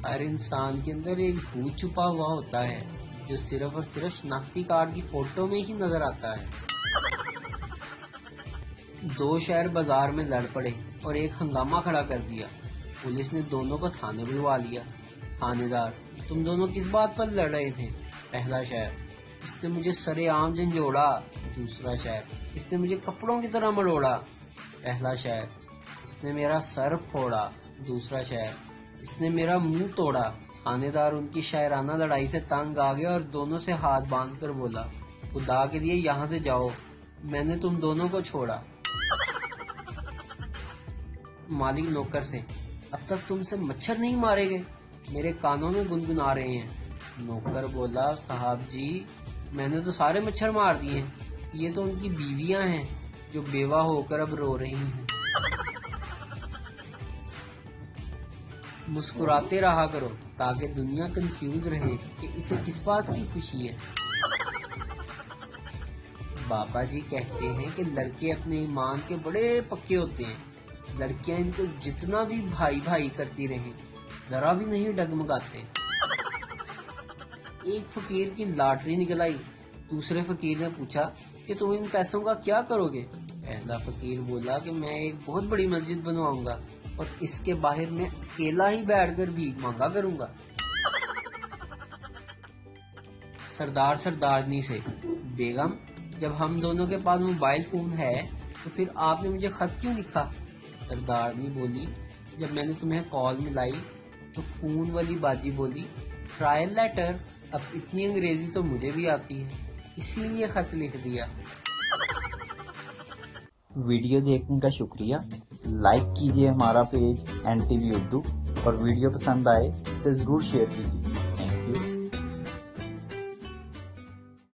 ہر انسان کے اندر ایک بھوت چھپا ہوا ہوتا ہے جو صرف اور صرف شناختی کارڈ کی فوٹو میں ہی نظر آتا ہے۔ دو شہر بازار میں لڑ پڑے اور ایک ہنگامہ کھڑا کر دیا۔ پولیس نے دونوں کو تھانے بلوا لیا۔ تھانے دار: تم دونوں کس بات پر لڑ رہے تھے؟ پہلا شہر: اس نے مجھے سرے عام جھنجھوڑا۔ دوسرا شہر: اس نے مجھے کپڑوں کی طرح مروڑا۔ پہلا شہر: اس نے میرا سر پھوڑا۔ دوسرا شہر: اس نے میرا منہ توڑا۔ تھانے دار ان کی شاعرانہ لڑائی سے تنگ آ گیا اور دونوں سے ہاتھ باندھ کر بولا: خدا کے لیے یہاں سے جاؤ، میں نے تم دونوں کو چھوڑا۔ مالک نوکر سے: اب تک تم سے مچھر نہیں مارے گئے؟ میرے کانوں میں گنگنا رہے ہیں۔ نوکر بولا: صاحب جی، میں نے تو سارے مچھر مار دیے، یہ تو ان کی بیویاں ہیں جو بیوہ ہو کر اب رو رہی ہیں۔ مسکراتے رہا کرو تاکہ دنیا کنفیوز رہے کہ اسے کس بات کی خوشی ہے۔ بابا جی کہتے ہیں کہ لڑکے اپنے ایمان کے بڑے پکے ہوتے ہیں، لڑکیاں ان کو جتنا بھی بھائی بھائی کرتی رہیں ذرا بھی نہیں ڈگمگاتے۔ ایک فقیر کی لاٹری نکل آئی۔ دوسرے فقیر نے پوچھا کہ تم ان پیسوں کا کیا کرو گے؟ پہلا فقیر بولا کہ میں ایک بہت بڑی مسجد بنواؤں گا اور اس کے باہر میں اکیلا ہی بیٹھ کر بھیک مانگا کروں گا۔ سردار سردارنی سے: بیگم، جب ہم دونوں کے پاس موبائل فون ہے تو پھر آپ نے مجھے خط کیوں لکھا؟ سردارنی بولی: جب میں نے تمہیں کال ملائی تو فون والی باجی بولی: ٹرائل لیٹر۔ اب اتنی انگریزی تو مجھے بھی آتی ہے، اسی لیے خط لکھ دیا۔ ویڈیو دیکھنے کا شکریہ۔ لائک کیجیے ہمارا پیج NTV اردو، اور ویڈیو پسند آئے تو ضرور شیئر کیجیے۔